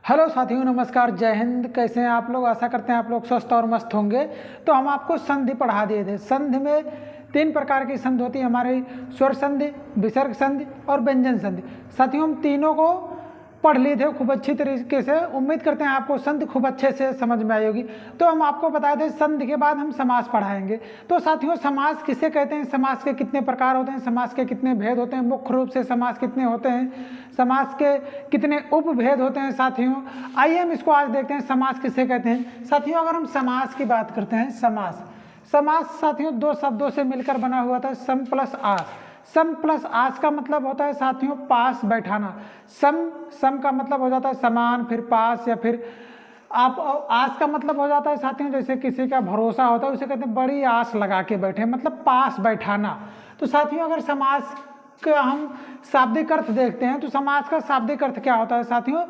Hello साथियों, नमस्कार, जय हिंद। कैसे हैं आप लोग? आशा करते हैं आप लोग स्वस्थ और मस्त होंगे। तो हम आपको संधि पढ़ा दिए थे। संधि में 3 प्रकार की संधि होती है हमारी, स्वर संधि, विसर्ग संधि और व्यंजन संधि। साथियों, हम तीनों को पढ़ लिए थे खूब अच्छी तरीके से। उम्मीद करते हैं आपको संधि खूब अच्छे से समझ में आई होगी। तो हम आपको बताए थे संधि के बाद हम समास पढ़ाएंगे। तो साथियों, समास किसे कहते हैं, समास के कितने प्रकार होते हैं, समास के कितने भेद होते हैं, मुख्य रूप से समास कितने होते हैं, समास के कितने उपभेद होते हैं। साथियों, आइए हम इसको आज देखते हैं, समास किसे कहते हैं। साथियों, अगर हम समास की बात करते हैं, समास साथियों 2 शब्दों से मिलकर बना हुआ था, सम प्लस आस। सम प्लस आस का मतलब होता है साथियों पास बैठाना। सम का मतलब हो जाता है समान, फिर पास, या फिर आप आस का मतलब हो जाता है साथियों जैसे किसी का भरोसा होता है, उसे कहते हैं बड़ी आस लगा के बैठे, मतलब पास बैठाना। तो साथियों, अगर समास का हम शाब्दिक अर्थ देखते हैं तो समास का शाब्दिक अर्थ क्या होता है साथियों,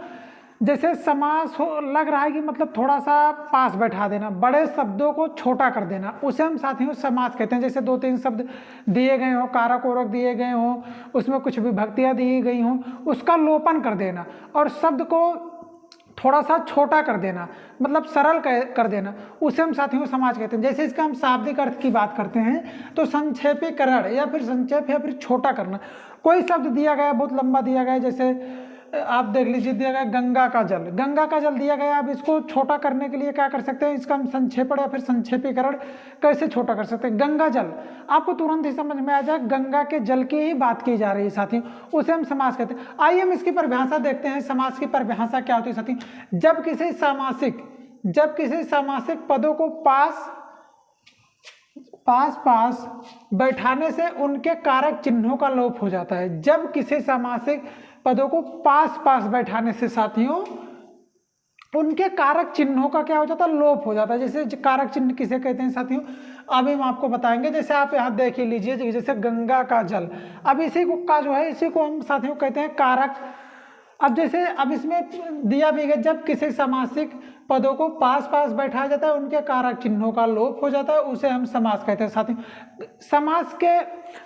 जैसे समास लग रहा है कि मतलब थोड़ा सा पास बैठा देना, बड़े शब्दों को छोटा कर देना, उसे हम साथियों समास कहते हैं। जैसे 2-3 शब्द दिए गए हों, कारक ओरक दिए गए हों, उसमें कुछ विभक्तियां दी गई हों, उसका लोपन कर देना और शब्द को थोड़ा सा छोटा कर देना, मतलब सरल कर देना, उसे हम साथियों समास कहते हैं। जैसे इसका हम शाब्दिक अर्थ की बात करते हैं तो संक्षेपीकरण या फिर संक्षेप या फिर छोटा करना। कोई शब्द दिया गया, बहुत लंबा दिया गया, जैसे आप देख लीजिए दिया गया गंगा का जल, गंगा का जल दिया गया। अब इसको छोटा करने के लिए क्या कर सकते हैं, इसका हम संक्षेपण या फिर संक्षेपीकरण कैसे छोटा कर सकते हैं। गंगा जल, आपको तुरंत ही समझ में आ जाए गंगा के जल की ही बात की जा रही है साथियों, उसे हम समास कहते हैं। आइए हम इसकी परिभाषा देखते हैं। समास की परिभाषा क्या होती है साथियों, जब किसी सामासिक पदों को पास बैठाने से उनके कारक चिन्हों का लोप हो जाता है। जब किसी सामासिक पदों को पास बैठाने से साथियों उनके कारक चिन्हों का क्या हो जाता है, लोप हो जाता है। जैसे कारक चिन्ह किसे कहते हैं साथियों, अभी हम आपको बताएंगे। जैसे आप यहाँ देख ही लीजिए, जैसे गंगा का जल, अब इसी को का जो है इसी को हम साथियों कहते हैं कारक। अब जैसे अब इसमें दिया भी है, जब किसी समासिक पदों को पास बैठाया जाता है उनके कारक चिन्हों का लोप हो जाता है, उसे हम समास कहते हैं साथियों।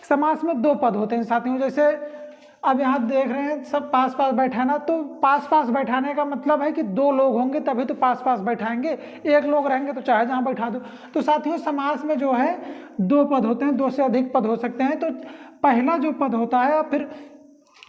समास में 2 पद होते हैं साथियों। जैसे अब यहाँ देख रहे हैं सब पास बैठाना, तो पास बैठाने का मतलब है कि 2 लोग होंगे तभी तो पास बैठाएंगे, 1 लोग रहेंगे तो चाहे जहाँ बैठा दो। तो साथियों, समास में जो है 2 पद होते हैं, 2 से अधिक पद हो सकते हैं। तो पहला जो पद होता है, फिर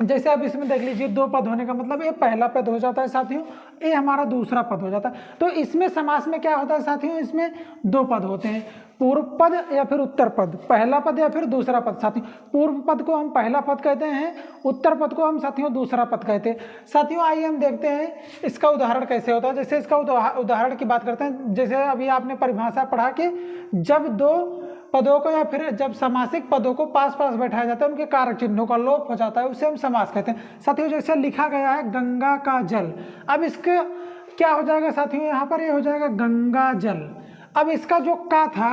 जैसे अब इसमें देख लीजिए 2 पद होने का मतलब ये पहला पद हो जाता है साथियों, ये हमारा दूसरा पद हो जाता है। तो इसमें समास में क्या होता है साथियों, इसमें 2 पद होते हैं, पूर्व पद या फिर उत्तर पद, पहला पद या फिर दूसरा पद। साथियों, पूर्व पद को हम पहला पद कहते हैं, उत्तर पद को हम साथियों दूसरा पद कहते हैं। साथियों, आइए हम देखते हैं इसका उदाहरण कैसे होता है। जैसे इसका उदाहरण की बात करते हैं, जैसे अभी आपने परिभाषा पढ़ा कि जब 2 पदों को या फिर जब समासिक पदों को पास बैठाया जाता है उनके कारक चिन्हों का लोप हो जाता है, उसे हम समास कहते हैं। साथियों, जैसे लिखा गया है गंगा का जल, अब इसके क्या हो जाएगा साथियों, यहाँ पर ये हो जाएगा गंगा जल। अब इसका जो का था,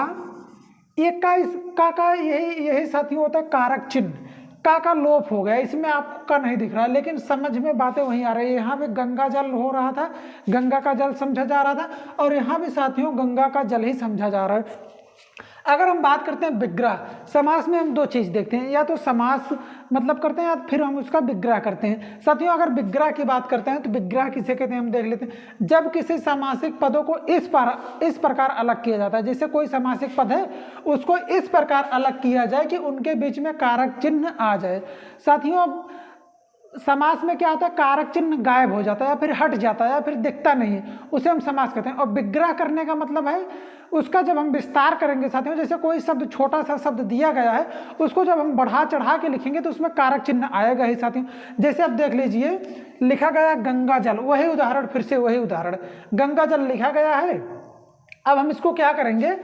ये का यही साथियों होता है कारक चिन्ह, का लोप हो गया, इसमें आपको का नहीं दिख रहा, लेकिन समझ में बातें वहीं आ रही है। यहाँ पे गंगा जल हो रहा था, गंगा का जल समझा जा रहा था, और यहाँ भी साथियों गंगा का जल ही समझा जा रहा है। अगर हम बात करते हैं विग्रह, समास में हम 2 चीज देखते हैं, या तो समास मतलब करते हैं या फिर हम उसका विग्रह करते हैं। साथियों, अगर विग्रह की बात करते हैं तो विग्रह किसे कहते हैं हम देख लेते हैं। जब किसी समासिक पदों को इस प्रकार अलग किया जाता है, जैसे कोई समासिक पद है उसको इस प्रकार अलग किया जाए कि उनके बीच में कारक चिन्ह आ जाए। साथियों, समास में क्या होता है, कारक चिन्ह गायब हो जाता है या फिर हट जाता है या फिर दिखता नहीं, उसे हम समास कहते हैं। और विग्रह करने का मतलब है उसका जब हम विस्तार करेंगे साथियों, जैसे कोई शब्द छोटा सा शब्द दिया गया है उसको जब हम बढ़ा चढ़ा के लिखेंगे तो उसमें कारक चिन्ह आएगा ही साथियों। जैसे अब देख लीजिए लिखा गया गंगा जल, वही उदाहरण, फिर से वही उदाहरण, गंगा जल लिखा गया है। अब हम इसको क्या करेंगे,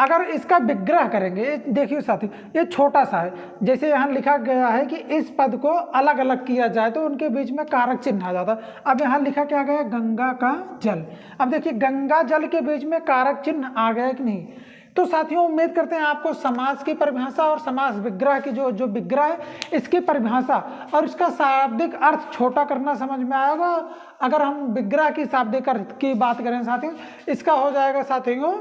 अगर इसका विग्रह करेंगे, देखिए साथी ये छोटा सा है, जैसे यहाँ लिखा गया है कि इस पद को अलग अलग किया जाए तो उनके बीच में कारक चिन्ह आ जाता। अब यहाँ लिखा क्या गया, गंगा का जल। अब देखिए गंगा जल के बीच में कारक चिन्ह आ गया कि नहीं। तो साथियों, उम्मीद करते हैं आपको समास की परिभाषा और समास विग्रह की जो विग्रह है इसकी परिभाषा और इसका शाब्दिक अर्थ छोटा करना समझ में आएगा। अगर हम विग्रह की शाब्दिक अर्थ की बात करें साथियों, इसका हो जाएगा साथियों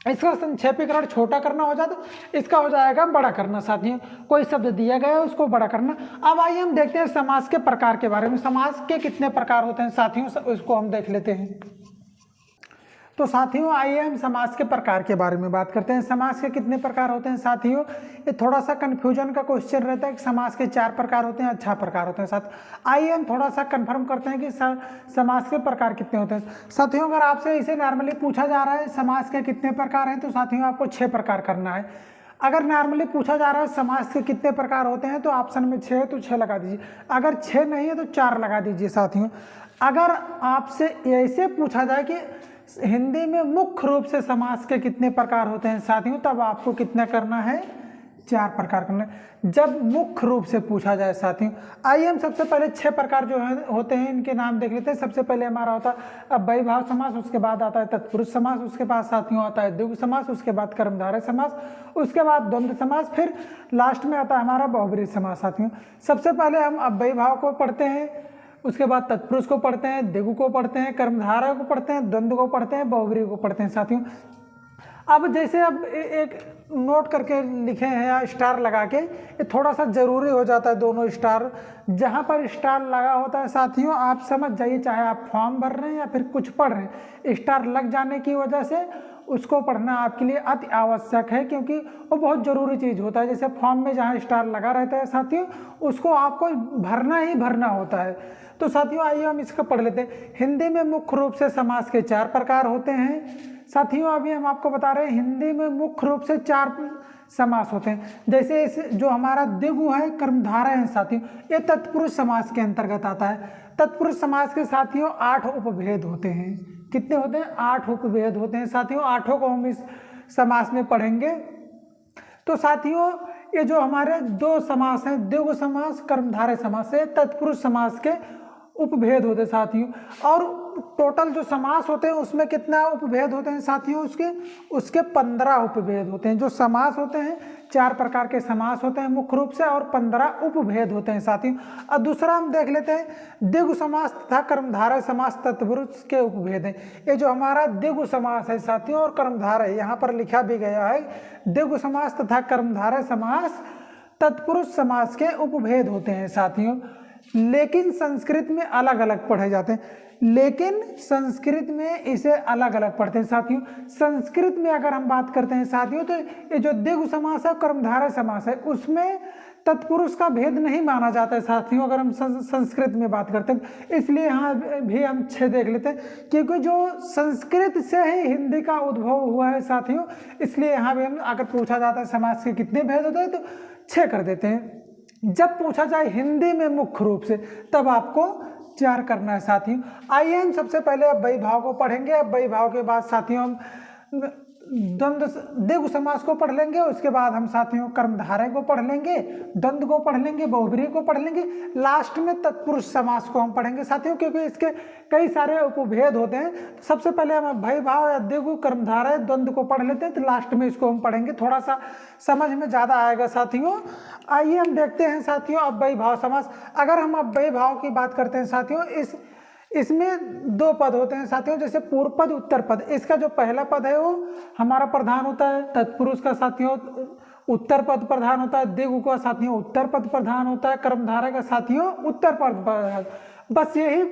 इसका संक्षेपीकरण छोटा करना हो जाता, इसका हो जाएगा बड़ा करना साथियों। कोई शब्द दिया गया है उसको बड़ा करना। अब आइए हम देखते हैं समास के प्रकार के बारे में। समास के कितने प्रकार होते हैं साथियों, उसको हम देख लेते हैं। तो साथियों आइए हम समास के प्रकार के बारे में बात करते हैं। समास के कितने प्रकार होते हैं साथियों, ये थोड़ा सा कन्फ्यूजन का क्वेश्चन रहता है कि समास के 4 प्रकार होते हैं, अच्छा प्रकार होते हैं। साथ आइए हम थोड़ा सा कंफर्म करते हैं कि समास के प्रकार कितने होते हैं। साथियों अगर आपसे इसे नॉर्मली पूछा जा रहा है समास के कितने प्रकार हैं, तो साथियों आपको 6 प्रकार करना है। अगर नॉर्मली पूछा जा रहा है समास के कितने प्रकार होते हैं, तो ऑप्शन में 6 है तो 6 लगा दीजिए। अगर 6 नहीं है तो 4 लगा दीजिए साथियों। अगर आपसे ऐसे पूछा जाए कि हिंदी में मुख्य रूप से समास के कितने प्रकार होते हैं साथियों, तब आपको कितना करना है, 4 प्रकार करना है, जब मुख्य रूप से पूछा जाए साथियों। आइए हम सबसे पहले 6 प्रकार जो है होते हैं इनके नाम देख लेते हैं। सबसे पहले हमारा होता है अव्ययीभाव समास, उसके बाद आता है तत्पुरुष समास, उसके बाद साथियों आता है द्विगु समास, उसके बाद कर्मधारय समास, उसके बाद द्वंद्व समास, फिर लास्ट में आता है हमारा बहुब्रीहि समास साथियों। सबसे पहले हम अव्ययीभाव को पढ़ते हैं, उसके बाद तत्पुरुष को पढ़ते हैं, द्विगु को पढ़ते हैं, कर्मधारय को पढ़ते हैं, द्वंद्व को पढ़ते हैं, बहुब्रीहि को पढ़ते हैं साथियों। अब जैसे अब एक नोट करके लिखे हैं या स्टार लगा के, ये थोड़ा सा जरूरी हो जाता है दोनों स्टार। जहाँ पर स्टार लगा होता है साथियों आप समझ जाइए, चाहे आप फॉर्म भर रहे हैं या फिर कुछ पढ़ रहे हैं, स्टार लग जाने की वजह से उसको पढ़ना आपके लिए अति आवश्यक है, क्योंकि वो बहुत ज़रूरी चीज़ होता है। जैसे फॉर्म में जहाँ स्टार लगा रहता है साथियों उसको आपको भरना ही भरना होता है। तो साथियों आइए हम इसका पढ़ लेते हैं। हिंदी में मुख्य रूप से समास के 4 प्रकार होते हैं साथियों। अभी हम आपको बता रहे हैं हिंदी में मुख्य रूप से 4 समास होते हैं। जैसे इस जो हमारा द्विगु है, कर्मधारय है साथियों, ये तत्पुरुष समास के अंतर्गत आता है। तत्पुरुष समास के साथियों 8 उपभेद होते हैं। कितने होते हैं, 8 उपभेद होते हैं साथियों। 8 को हम इस समास में पढ़ेंगे। तो साथियों ये जो हमारे 2 समास हैं, द्विगु समास, कर्मधारय समास, है तत्पुरुष समास के उपभेद होते हैं साथियों। और टोटल जो समास होते हैं उसमें कितना उपभेद होते हैं साथियों, उसके 15 उपभेद होते हैं। जो समास होते हैं 4 प्रकार के समास होते हैं मुख्य रूप से, और 15 उपभेद होते हैं साथियों। और दूसरा हम देख लेते हैं द्विगु समास तथा कर्मधारय समास तत्पुरुष के उपभेद हैं। ये जो हमारा द्विगु समास है साथियों और कर्मधारय, यहाँ पर लिखा भी गया है द्विगु समास तथा कर्मधारय समास तत्पुरुष समास के उपभेद होते हैं साथियों। लेकिन संस्कृत में अलग अलग पढ़े जाते हैं, लेकिन संस्कृत में इसे अलग अलग पढ़ते हैं साथियों। संस्कृत में अगर हम बात करते हैं साथियों, तो ये जो द्विगु समास है, कर्मधारय समास है, उसमें तत्पुरुष का भेद नहीं माना जाता है साथियों। अगर हम संस्कृत में बात करते हैं, इसलिए यहाँ भी हम 6 देख लेते हैं, क्योंकि जो संस्कृत से ही हिंदी का उद्भव हुआ है साथियों, इसलिए यहाँ भी हम अगर पूछा जाता है समास के कितने भेद होते हैं तो 6 कर देते हैं। जब पूछा जाए हिंदी में मुख्य रूप से, तब आपको 4 करना है साथियों। आइए हम सबसे पहले अव्ययीभाव को पढ़ेंगे। अव्ययीभाव के बाद साथियों हम द्विगु समास को पढ़ लेंगे, उसके बाद हम साथियों कर्मधारय को पढ़ लेंगे, द्वंद्व को पढ़ लेंगे, बहुब्रीहि को पढ़ लेंगे, लास्ट में तत्पुरुष समास को हम पढ़ेंगे साथियों, क्योंकि इसके कई सारे उपभेद होते हैं। तो सबसे पहले हम अव्ययीभाव या द्विगु, कर्मधारय, द्वंद्व को पढ़ लेते हैं, तो लास्ट में इसको हम पढ़ेंगे, थोड़ा सा समझ में ज़्यादा आएगा साथियों। आइए हम देखते हैं साथियों अव्ययीभाव समास। अगर हम अव्ययीभाव की बात करते हैं साथियों, इसमें 2 पद होते हैं साथियों, जैसे पूर्व पद, उत्तर पद। इसका जो पहला पद है वो हमारा प्रधान होता है, तत्पुरुष का साथियों उत्तर पद प्रधान होता है, द्विगु का साथियों उत्तर पद प्रधान होता है, कर्मधारय का साथियों उत्तर पद प्रधान। बस यही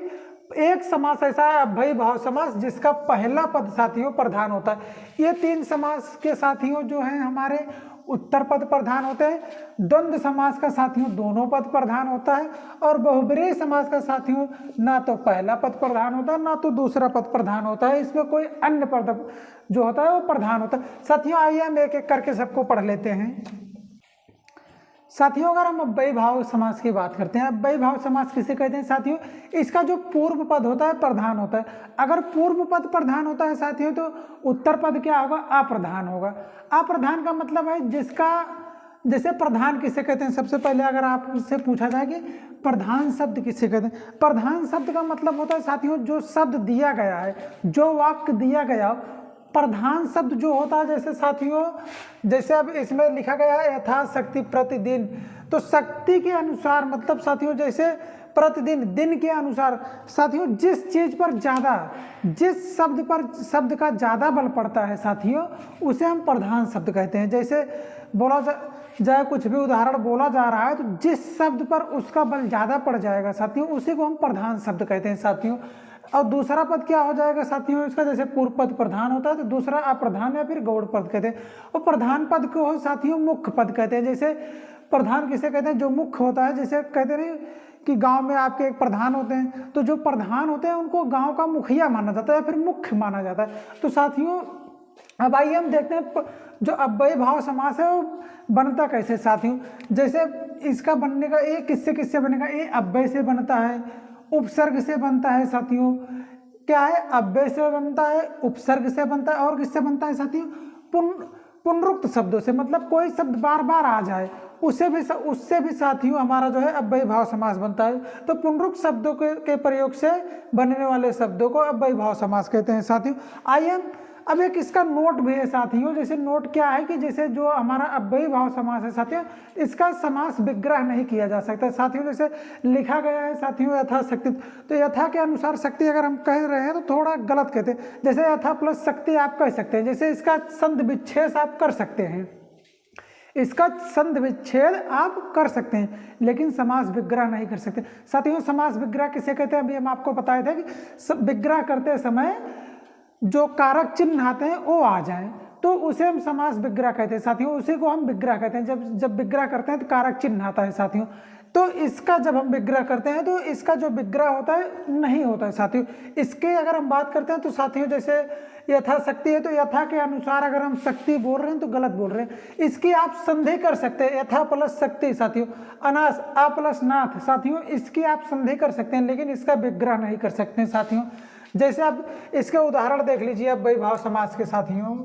एक समास ऐसा है अव्ययीभाव समास जिसका पहला पद साथियों प्रधान होता है। ये 3 समास के साथियों जो हैं हमारे उत्तर पद प्रधान होते हैं। द्वंद्व समास का साथियों दोनों पद प्रधान होता है, और बहुब्रीहि समास का साथियों ना तो पहला पद प्रधान होता है ना तो दूसरा पद प्रधान होता है, इसमें कोई अन्य पद जो होता है वो प्रधान होता है साथियों। आइए हम एक एक करके सबको पढ़ लेते हैं साथियों। अगर हम अव्ययीभाव समास की बात करते हैं, अव्ययीभाव समास किसे कहते हैं साथियों, इसका जो पूर्व पद होता है प्रधान होता है। अगर पूर्व पद प्रधान होता है साथियों, तो उत्तर पद क्या होगा, अप्रधान होगा। अप्रधान का मतलब है जिसका, जैसे प्रधान किसे कहते हैं, सबसे पहले अगर आपसे पूछा जाए कि प्रधान शब्द किसे कहते हैं, प्रधान शब्द का मतलब होता है साथियों जो शब्द दिया गया है, जो वाक्य दिया गया, प्रधान शब्द जो होता है, जैसे साथियों जैसे अब इसमें लिखा गया है यथाशक्ति प्रतिदिन, तो शक्ति के अनुसार, मतलब साथियों जैसे प्रतिदिन, दिन के अनुसार। साथियों जिस चीज पर ज्यादा, जिस शब्द पर शब्द का ज्यादा बल पड़ता है साथियों, उसे हम प्रधान शब्द कहते हैं। जैसे बोला जाए कुछ भी उदाहरण बोला जा रहा है तो जिस शब्द पर उसका बल ज्यादा पड़ जाएगा साथियों, उसी को हम प्रधान शब्द कहते हैं साथियों। और दूसरा पद क्या हो जाएगा साथियों इसका, जैसे पूर्व पद प्रधान होता है तो दूसरा अप्रधान या फिर गौड़ पद कहते हैं। और प्रधान पद को साथियों मुख्य पद कहते हैं। जैसे प्रधान किसे कहते हैं, जो मुख्य होता है। जैसे कहते नहीं कि गांव में आपके एक प्रधान होते हैं, तो जो प्रधान होते हैं उनको गांव का मुखिया माना जाता है या फिर मुख्य माना जाता है। तो साथियों अब आइए हम देखते हैं जो अव्ययी भाव समास है वो बनता कैसे साथियों। जैसे इसका बनने का, ये किससे किससे बनेगा, ये अव्यय से बनता है, उपसर्ग से बनता है साथियों। क्या है, अव्यय से बनता है, उपसर्ग से बनता है, और किससे बनता है साथियों, पुनरुक्त शब्दों से। मतलब कोई शब्द बार बार आ जाए उससे भी साथियों हमारा जो है अव्ययी भाव समास बनता है। तो पुनरुक्त शब्दों के प्रयोग से बनने वाले शब्दों को अव्ययी भाव समास कहते हैं साथियों। आइए अब एक इसका नोट भी है साथियों। जैसे नोट क्या है कि जैसे जो हमारा अव्ययी भाव समास है साथियों, इसका समास विग्रह नहीं किया जा सकता साथियों। जैसे लिखा गया है साथियों यथाशक्ति, तो यथा के अनुसार शक्ति अगर हम कह रहे हैं तो थोड़ा गलत कहते हैं। जैसे यथा प्लस शक्ति आप कह सकते हैं, जैसे इसका संधि विच्छेद आप कर सकते हैं, इसका संधि विच्छेद आप कर सकते हैं, लेकिन समास विग्रह नहीं कर सकते साथियों। समास विग्रह किसे कहते हैं, अभी हम आपको बताए थे कि विग्रह करते समय जो कारक चिन्ह आते हैं वो आ जाए तो उसे हम समास विग्रह कहते हैं साथियों। उसी को हम विग्रह कहते हैं। जब विग्रह करते हैं तो कारक चिन्ह आता है साथियों। तो इसका जब हम विग्रह करते हैं तो इसका जो विग्रह होता है नहीं होता है साथियों। इसके अगर हम बात करते हैं तो साथियों जैसे यथाशक्ति है तो यथा के अनुसार अगर हम शक्ति बोल रहे हैं तो गलत बोल रहे हैं। इसकी आप संधि कर सकते हैं, यथा प्लस शक्ति साथियों, अनास आ प्लस नाथ साथियों, इसकी आप संधि कर सकते हैं, लेकिन इसका विग्रह नहीं कर सकते हैं साथियों। जैसे आप इसके उदाहरण देख लीजिए अव्ययी भाव समास के साथियों,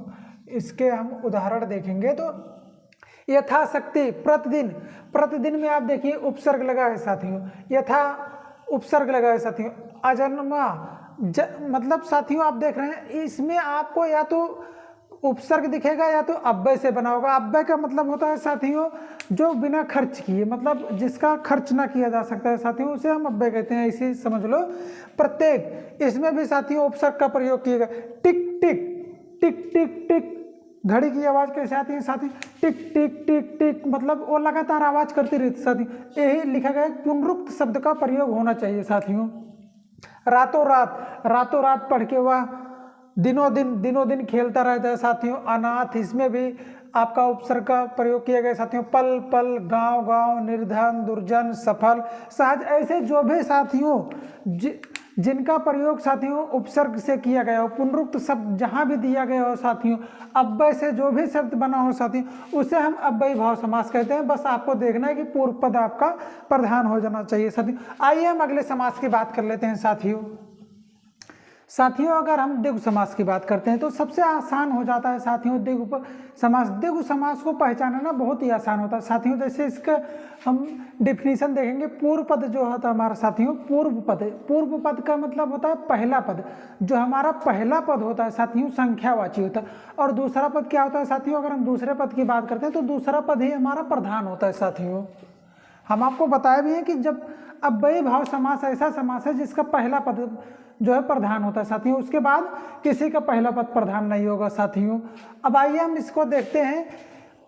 इसके हम उदाहरण देखेंगे तो यथाशक्ति प्रतिदिन, प्रतिदिन में आप देखिए उपसर्ग लगा है साथियों, यथा उपसर्ग लगा है साथियों, अजन्मा मतलब साथियों आप देख रहे हैं इसमें आपको या तो उपसर्ग दिखेगा या तो अव्यय से बना होगा। अव्यय का मतलब होता है साथियों जो बिना खर्च किए, मतलब जिसका खर्च ना किया जा सकता है साथियों, उसे हम अव्यय कहते हैं। इसे समझ लो। प्रत्येक, इसमें भी साथियों उपसर्ग का प्रयोग किएगा। टिक टिक टिक टिक टिक, घड़ी की आवाज कैसे आती है साथी, टिक टिक टिक टिक, मतलब वो लगातार आवाज करती रहती साथी। यही लिखा गया पुनरुक्त शब्द का प्रयोग होना चाहिए साथियों। रातों रात, रातों रात पढ़ के वह दिनों दिन खेलता रहता है साथियों। अनाथ, इसमें भी आपका उपसर्ग का प्रयोग किया गया साथियों। पल पल, गांव गांव, निर्धन, दुर्जन, सफल, सहज, ऐसे जो भी साथियों जिनका प्रयोग साथियों उपसर्ग से किया गया हो, पुनरुक्त शब्द जहां भी दिया गया हो साथियों, अव्यय से जो भी शब्द बना हो साथियों, उसे हम अव्ययी भाव समास कहते हैं। बस आपको देखना है कि पूर्व पद आपका प्रधान हो जाना चाहिए साथियों। आइए हम अगले समास की बात कर लेते हैं साथियों। साथियों अगर हम द्विगु समास की बात करते हैं तो सबसे आसान हो जाता है साथियों द्विगु समास। द्विगु समास को पहचानना बहुत ही आसान होता है साथियों। जैसे इसका हम डिफिनीशन देखेंगे, पूर्व पद जो होता है हमारा साथियों, पूर्व पद का मतलब होता है पहला पद। जो हमारा पहला पद होता है साथियों संख्यावाची होता है। और दूसरा पद क्या होता है साथियों, अगर हम दूसरे पद की बात करते हैं तो दूसरा पद ही हमारा प्रधान होता है साथियों। हम आपको बताया भी है कि जब अव्ययी भाव समास ऐसा समास है जिसका पहला पद जो है प्रधान होता है साथियों, उसके बाद किसी का पहला पद प्रधान नहीं होगा साथियों। अब आइए हम इसको देखते हैं।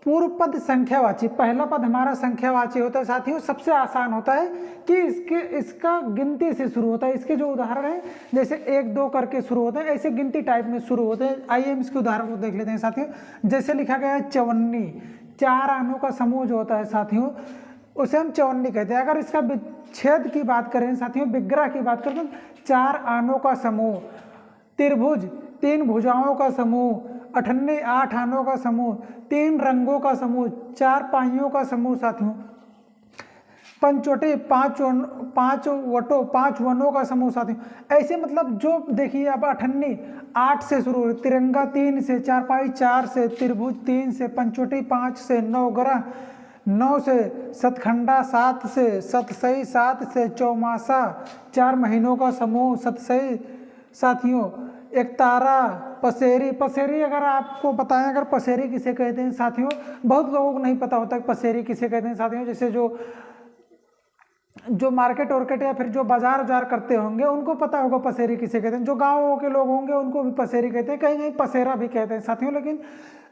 पूर्व पद संख्यावाची, पहला पद हमारा संख्यावाची होता है साथियों। सबसे आसान होता है कि इसका गिनती से शुरू होता है। इसके जो उदाहरण है जैसे 1 2 करके शुरू होते हैं, ऐसे गिनती टाइप में शुरू होते हैं। आइए हम इसके उदाहरण को देख लेते हैं साथियों। जैसे लिखा गया है चवन्नी, 4 आनों का समूह जो होता है साथियों उसे हम चवन्नी कहते हैं। अगर इसका विच्छेद की बात करें साथियों, विग्रह की बात करें तो 4 आनों का समूह, त्रिभुज 3 भुजाओं का समूह, अठन्नी 8 आनों का समूह, 3 रंगों का समूह, 4 पाइयों का समूह साथियों, पंचवटी 5 वटों 5 वनों का समूह साथियों। ऐसे मतलब जो देखिए अब अठन्नी 8 से शुरू हो, तिरंगा 3 से, 4 पाई 4 से, त्रिभुज 3 से, पंचवटी 5 से, 9 ग्रह 9 से, सतखंडा 7 से, सतसई 7 से, चौमासा 4 महीनों का समूह सतसई साथियों, एक तारा, पसेरी अगर आपको बताएं अगर पसेरी किसे कहते हैं साथियों, बहुत लोगों को नहीं पता होता कि पसेरी किसे कहते हैं साथियों। जैसे जो जो मार्केट वार्केट या फिर जो बाजार उजार करते होंगे उनको पता होगा पसेरी किसे कहते हैं, जो गाँव के लोग होंगे उनको भी पसेरी कहते हैं, कहीं कहीं पसेरा भी कहते हैं साथियों। लेकिन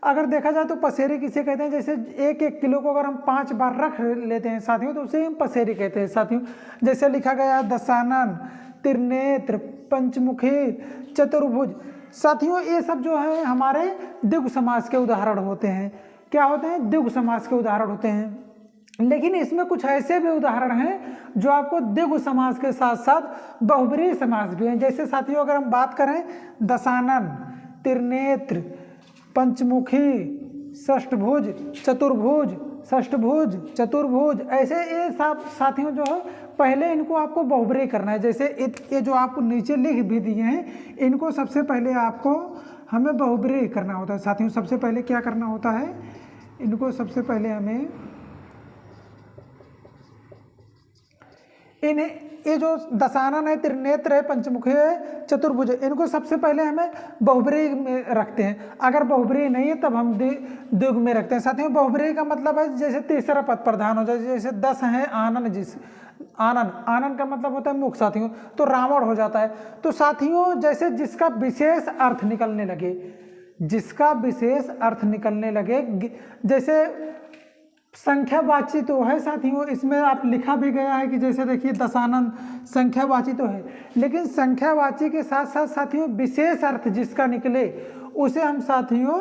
अगर देखा जाए तो पसेरी किसे कहते हैं, जैसे 1-1 किलो को अगर हम 5 बार रख लेते हैं साथियों तो उसे हम पसेरी कहते हैं साथियों। जैसे लिखा गया दशानन, त्रिनेत्र, पंचमुखी, चतुर्भुज। साथियों ये सब जो है हमारे द्विगु समास के उदाहरण होते हैं। क्या होते हैं? द्विगु समास के उदाहरण होते हैं। लेकिन इसमें कुछ ऐसे भी उदाहरण हैं जो आपको द्विगु समास के साथ साथ बहुब्रीहि समास भी हैं। जैसे साथियों अगर हम बात करें दशानन, त्रिनेत्र, पंचमुखी, षष्ठभुज, चतुर्भुज, षष्ठभुज, चतुर्भुज, ऐसे ये सब साथियों जो है पहले इनको आपको बहुब्रीहि करना है। जैसे ये जो आपको नीचे लिख भी दिए हैं इनको सबसे पहले आपको हमें बहुब्रीहि करना होता है साथियों। सबसे पहले क्या करना होता है, इनको सबसे पहले हमें इन्हें ये जो दशानन है, त्रिनेत्र है, पंचमुखी है, चतुर्भुज है, इनको सबसे पहले हमें बहुब्रीहि में रखते हैं। अगर बहुब्रीहि नहीं है तब हम द्विगु में रखते हैं साथियों। बहुब्रीहि का मतलब है जैसे तीसरा पद प्रधान हो जाए, जैसे 10 है आनन, जिस आनन, आनन का मतलब होता है मुख साथियों, तो रावण हो जाता है। तो साथियों जैसे जिसका विशेष अर्थ निकलने लगे, जिसका विशेष अर्थ निकलने लगे, जैसे संख्यावाची तो है साथियों, इसमें आप लिखा भी गया है कि जैसे देखिए दशानन संख्यावाची तो है, लेकिन संख्यावाची के साथ साथ साथियों विशेष अर्थ जिसका निकले उसे हम साथियों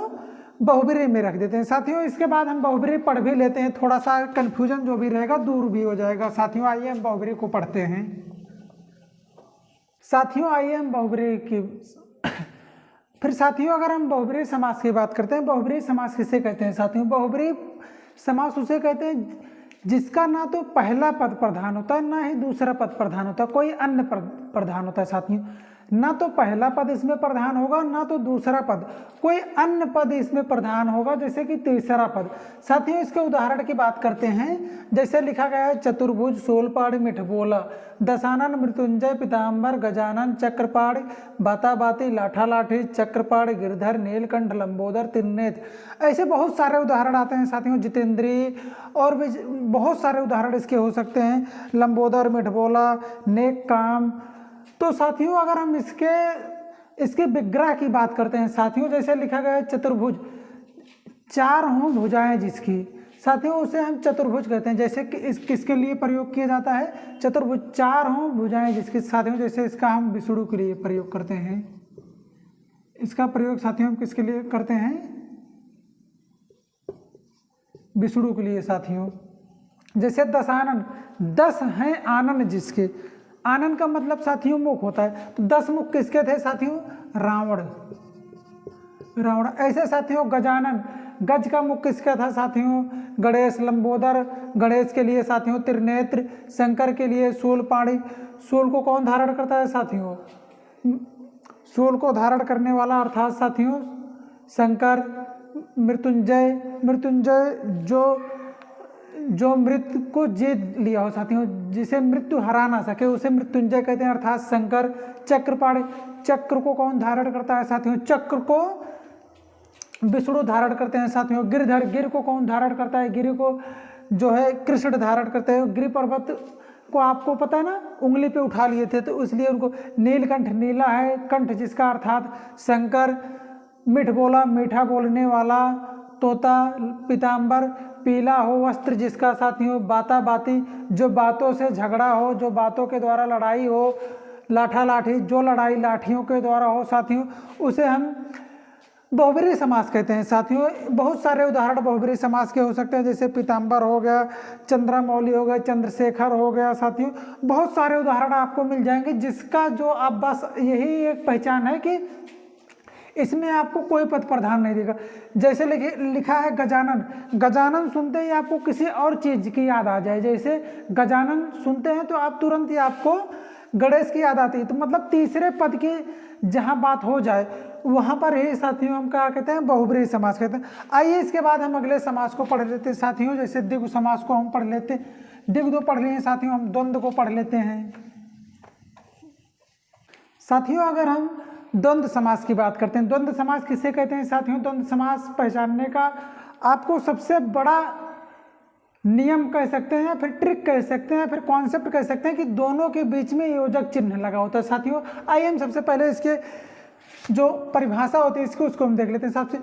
बहुब्रीहि में रख देते हैं साथियों। इसके बाद हम बहुब्रीहि पढ़ भी लेते हैं, थोड़ा सा कन्फ्यूजन जो भी रहेगा दूर भी हो जाएगा साथियों। आइए हम बहुब्रीहि को पढ़ते हैं साथियों। आइए हम बहुब्रीहि की फिर साथियों अगर हम बहुब्रीहि समास की बात करते हैं, बहुब्रीहि समास किसे कहते हैं साथियों? बहुब्रीहि समास उसे कहते हैं जिसका ना तो पहला पद प्रधान होता है ना ही दूसरा पद प्रधान होता है, कोई अन्य प्रधान होता है साथियों। ना तो पहला पद इसमें प्रधान होगा ना तो दूसरा पद, कोई अन्य पद इसमें प्रधान होगा जैसे कि तीसरा पद। साथियों इसके उदाहरण की बात करते हैं, जैसे लिखा गया है चतुर्भुज, शूलपाणि, मिठभोला, दशानन, मृत्युंजय, पीताम्बर, गजानन, चक्रपाणि, बाताबाती, लाठा लाठी, चक्रपाणि, गिरधर, नीलकंठ, लंबोदर, त्रिनेत्र। ऐसे बहुत सारे उदाहरण आते हैं साथियों। जितेंद्री और भी बहुत सारे उदाहरण इसके हो सकते हैं, लंबोदर, मिठभोला, नेक काम। तो साथियों अगर हम इसके विग्रह की बात करते हैं साथियों, जैसे लिखा गया है चतुर्भुज, 4 हों भुजाएं जिसकी, साथियों उसे हम चतुर्भुज कहते हैं। जैसे कि किसके लिए प्रयोग किया जाता है? चतुर्भुज, 4 हों भुजाएं जिसकी साथियों। जैसे इसका हम विष्णु के लिए प्रयोग करते हैं, इसका प्रयोग साथियों हम किसके लिए करते हैं? विष्णु के लिए साथियों। जैसे दशानन, 10 हैं आनन जिसके, आनन का मतलब साथियों मुख होता है, तो 10 मुख किसके थे साथियों? रावण, रावण। ऐसे साथियों गजानन, गज का मुख किसका था साथियों? गणेश, लंबोदर, गणेश के लिए साथियों त्रिनेत्र, शंकर के लिए शूलपाणि। शूल को कौन धारण करता है साथियों? शूल को धारण करने वाला अर्थात साथियों शंकर। मृत्युंजय, मृत्युंजय जो मृत्यु को जीत लिया हो साथियों, जिसे मृत्यु हरा ना सके उसे मृत्युंजय कहते हैं अर्थात शंकर। चक्रपाणि, चक्र को कौन धारण करता है साथियों? चक्र को विष्णु धारण करते हैं साथियों। गिरधर, गिर को कौन धारण करता है? गिर को जो है कृष्ण धारण करते हैं। गिरि पर्वत को आपको पता है ना, उंगली पे उठा लिए थे तो इसलिए उनको। नीलकंठ, नीला है कंठ जिसका अर्थात शंकर। मिठभोला, मीठा बोलने वाला तोता। पीताम्बर, पीला हो वस्त्र जिसका साथियों। बाताबाती, जो बातों से झगड़ा हो, जो बातों के द्वारा लड़ाई हो। लाठा लाठी, जो लड़ाई लाठियों के द्वारा हो साथियों, उसे हम बहुब्रीहि समास कहते हैं साथियों। बहुत सारे उदाहरण बहुब्रीहि समास के हो सकते हैं, जैसे पीताम्बर हो गया, चंद्रमौली हो गया, चंद्रशेखर हो गया साथियों। बहुत सारे उदाहरण आपको मिल जाएंगे, जिसका जो आप बस यही एक पहचान है कि इसमें आपको कोई पद प्रधान नहीं देगा। जैसे लिखा है गजानन, गजानन सुनते ही आपको किसी और चीज की याद आ जाए। जैसे गजानन सुनते हैं तो आप तुरंत ही आपको गणेश की याद आती है, तो मतलब तीसरे पद की जहां बात हो जाए वहां पर ही साथियों हम क्या कहते हैं? बहुब्रीहि समास कहते हैं। आइए इसके बाद हम अगले समास को पढ़ लेते हैं साथियों। जैसे द्विगु समास को हम पढ़ लेते हैं, द्विगु तो पढ़ लिए साथियों, हम द्वंद्व को पढ़ लेते हैं साथियों। अगर हम द्वंद्व समास की बात करते हैं, द्वंद्व समास किसे कहते हैं साथियों? द्वंद्व समास पहचानने का आपको सबसे बड़ा नियम कह सकते हैं, फिर ट्रिक कह सकते हैं, फिर कॉन्सेप्ट कह सकते हैं कि दोनों के बीच में योजक चिन्ह लगा होता है साथियों। आइए हम सबसे पहले इसके जो परिभाषा होती है इसको उसको हम देख लेते हैं। सबसे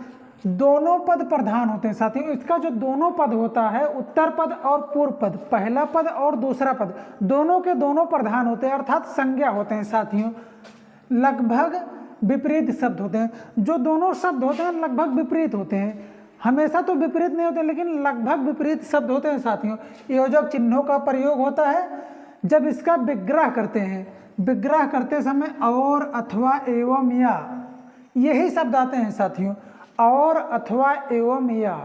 दोनों पद प्रधान होते हैं साथियों। इसका जो दोनों पद होता है, उत्तर पद और पूर्व पद, पहला पद और दूसरा पद, दोनों के दोनों प्रधान होते हैं, अर्थात संज्ञा होते हैं साथियों। लगभग विपरीत शब्द होते हैं। जो दोनों शब्द होते हैं लगभग विपरीत होते हैं, हमेशा तो विपरीत नहीं होते लेकिन लगभग विपरीत शब्द होते हैं साथियों। योजक चिन्हों का प्रयोग होता है जब इसका विग्रह करते हैं। विग्रह करते समय और, अथवा, एवं, या, यही शब्द आते हैं साथियों। और, अथवा, एवं, या,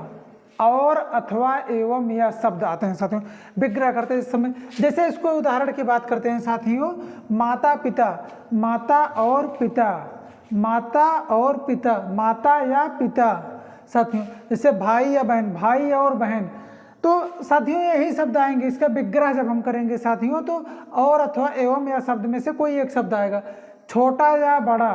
और, अथवा, एवं, या शब्द आते हैं साथियों विग्रह करते समय। जैसे इसको उदाहरण की बात करते हैं साथियों, माता पिता, माता और पिता, माता और पिता, माता या पिता साथियों। जैसे भाई या बहन, भाई और बहन, तो साथियों यही शब्द आएंगे। इसका विग्रह जब हम करेंगे साथियों तो और, अथवा, एवं, या शब्द में से कोई एक शब्द आएगा। छोटा या बड़ा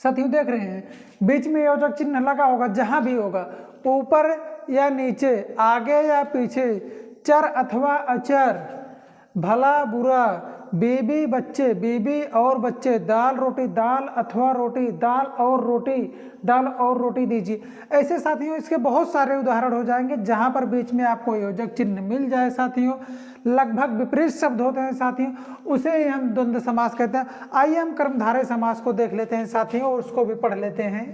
साथियों देख रहे हैं, बीच में योजक चिन्ह लगा होगा जहां भी होगा, ऊपर या नीचे, आगे या पीछे, चर अथवा अचर, भला बुरा, बीबी बच्चे, बीबी और बच्चे, दाल रोटी, दाल अथवा रोटी, दाल और रोटी, दाल और रोटी दीजिए। ऐसे साथियों इसके बहुत सारे उदाहरण हो जाएंगे जहां पर बीच में आपको योजक चिन्ह मिल जाए साथियों। लगभग विपरीत शब्द होते हैं साथियों, उसे ही हम द्वंद्व समास कहते हैं। आइए हम कर्मधारय समास को देख लेते हैं साथियों और उसको भी पढ़ लेते हैं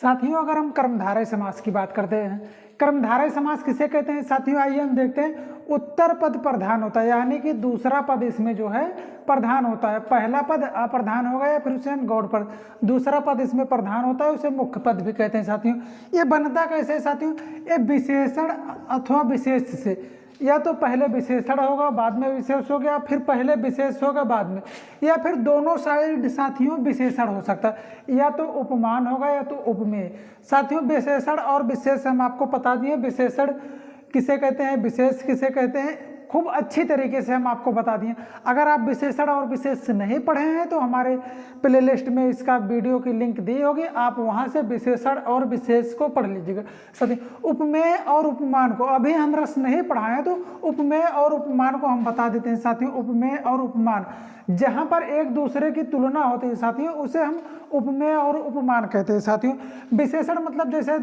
साथियों। अगर हम कर्मधारय समास की बात करते हैं, कर्मधारय समास किसे कहते हैं साथियों, आइए हम देखते हैं। उत्तर पद प्रधान होता है, यानी कि दूसरा पद इसमें जो है प्रधान होता है। पहला पद अप्रधान होगा या फिर उसे हम गौड़ पद, दूसरा पद इसमें प्रधान होता है, उसे मुख्य पद भी कहते हैं साथियों। ये बनता कैसे है साथियों, ये विशेषण अथवा विशेष से, या तो पहले विशेषण होगा बाद में विशेष हो गया, फिर पहले विशेष होगा बाद में, या फिर दोनों साइड साथियों विशेषण हो सकता है, या तो उपमान होगा या तो उपमेय। साथियों विशेषण और विशेष हम आपको बता दिए, विशेषण किसे कहते हैं, विशेष किसे कहते हैं, खूब अच्छी तरीके से हम आपको बता दिए। अगर आप विशेषण और विशेष नहीं पढ़े हैं तो हमारे प्लेलिस्ट में इसका वीडियो की लिंक दी होगी, आप वहां से विशेषण और विशेष को पढ़ लीजिएगा। सभी उपमेय और उपमान को अभी हम रस नहीं पढ़ाए तो उपमेय और उपमान को हम बता देते हैं साथियों। उपमेय और उपमान जहां पर एक दूसरे की तुलना होती है साथियों उसे हम उपमेय और उपमान कहते हैं साथियों। विशेषण मतलब जैसे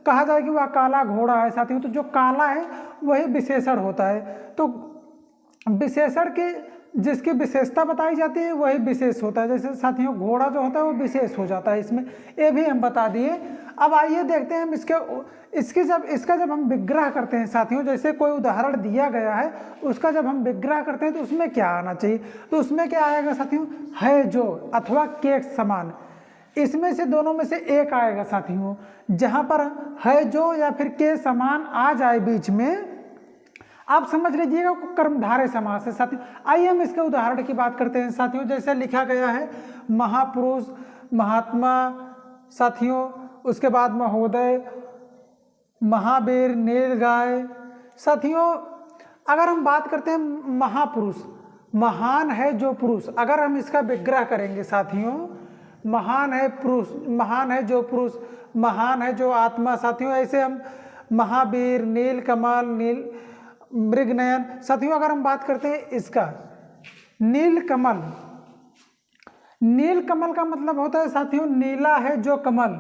कहा जाए कि वह काला घोड़ा है साथियों, तो जो काला है वही विशेषण होता है। तो विशेषण की जिसकी विशेषता बताई जाती है वही विशेष होता है। जैसे साथियों घोड़ा जो होता है वो विशेष हो जाता है, इसमें ये भी हम बता दिए। अब आइए देखते हैं हम इसका जब हम विग्रह करते हैं साथियों, जैसे कोई उदाहरण दिया गया है उसका जब हम विग्रह करते हैं तो उसमें क्या आना चाहिए, तो उसमें क्या आएगा साथियों, है जो अथवा के समान, इसमें से दोनों में से एक आएगा साथियों। जहां पर है जो या फिर के समान आ जाए बीच में, आप समझ लीजिएगा कर्मधारय समास है साथियों। आइए हम इसके उदाहरण की बात करते हैं साथियों। जैसे लिखा गया है महापुरुष, महात्मा साथियों, उसके बाद महोदय, महावीर, नीलगाय साथियों। अगर हम बात करते हैं महापुरुष, महान है जो पुरुष, अगर हम इसका विग्रह करेंगे साथियों, महान है पुरुष, महान है जो पुरुष, महान है जो आत्मा साथियों। ऐसे हम महावीर, नीलकमल, मृगनयन साथियों। अगर हम बात करते हैं इसका नीलकमल, नीलकमल का मतलब होता है साथियों नीला है जो कमल,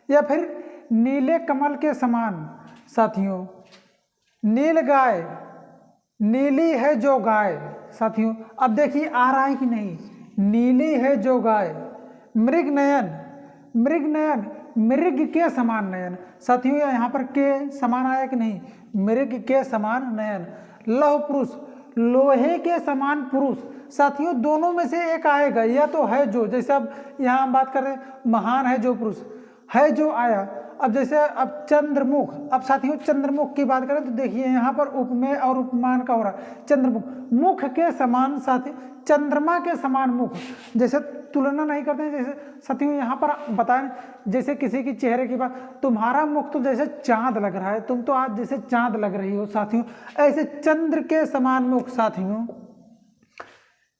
या फिर नीले कमल के समान साथियों। नीलगाय, नीली है जो गाय साथियों। अब देखिए आ रहा है कि नहीं, नीली है जो गाय। मृगनयन, मृगनयन मृग के समान नयन साथियों, यहाँ पर के समान आया कि नहीं, मृग के समान नयन। लौह पुरुष, लोहे के समान पुरुष साथियों। दोनों में से एक आएगा, या तो है जो, जैसे अब यहाँ हम बात कर रहे हैं महान है जो पुरुष, है जो आया। अब जैसे अब चंद्रमुख, अब साथियों चंद्रमुख की बात करें तो देखिए यहाँ पर उपमेय और उपमान का हो रहा है। चंद्रमुख, मुख के समान साथी, चंद्रमा के समान मुख, जैसे तुलना नहीं करते हैं। जैसे साथियों यहाँ पर बताएं, जैसे किसी की चेहरे की बात, तुम्हारा मुख तो जैसे चांद लग रहा है, तुम तो आज जैसे चांद लग रही हो साथियों, ऐसे चंद्र के समान मुख साथियों।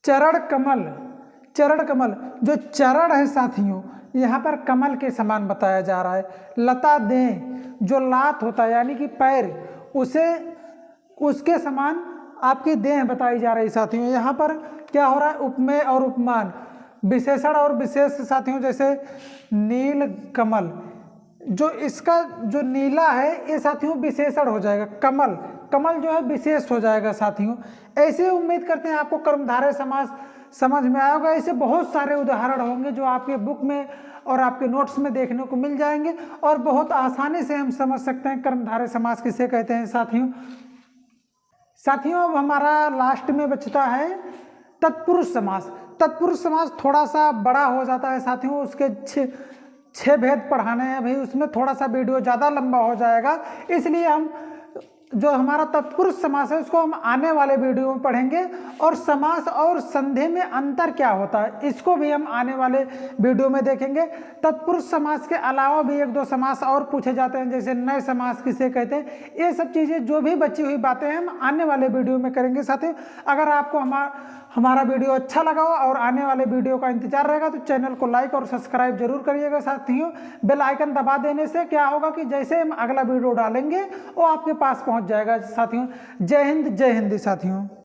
चरण कमल, चरण कमल, जो चरण है साथियों, यहाँ पर कमल के समान बताया जा रहा है। लता दें, जो लात होता है यानी कि पैर, उसे उसके समान आपकी देह बताई जा रही साथियों। यहाँ पर क्या हो रहा है, उपमेय और उपमान, विशेषण और विशेष साथियों। जैसे नील कमल, जो इसका जो नीला है ये साथियों विशेषण हो जाएगा, कमल, कमल जो है विशेष हो जाएगा साथियों। ऐसे उम्मीद करते हैं आपको कर्मधारय समास समझ में आया होगा। ऐसे बहुत सारे उदाहरण होंगे जो आपके बुक में और आपके नोट्स में देखने को मिल जाएंगे और बहुत आसानी से हम समझ सकते हैं कर्मधारय समास किसे कहते हैं साथियों। साथियों अब हमारा लास्ट में बचता है तत्पुरुष समास। तत्पुरुष समास थोड़ा सा बड़ा हो जाता है साथियों, उसके छह भेद पढ़ाने हैं भाई, उसमें थोड़ा सा वीडियो ज़्यादा लंबा हो जाएगा, इसलिए हम जो हमारा तत्पुरुष समास है उसको हम आने वाले वीडियो में पढ़ेंगे। और समास और संधि में अंतर क्या होता है इसको भी हम आने वाले वीडियो में देखेंगे। तत्पुरुष समास के अलावा भी एक दो समास और पूछे जाते हैं, जैसे नए समास किसे कहते हैं। ये सब चीज़ें जो भी बची हुई बातें हैं हम आने वाले वीडियो में करेंगे साथियों। अगर आपको हमारा वीडियो अच्छा लगा हो और आने वाले वीडियो का इंतजार रहेगा तो चैनल को लाइक और सब्सक्राइब जरूर करिएगा साथियों। बेल आइकन दबा देने से क्या होगा कि जैसे हम अगला वीडियो डालेंगे वो आपके पास पहुंच जाएगा साथियों। जय हिंद, जय हिंदी साथियों।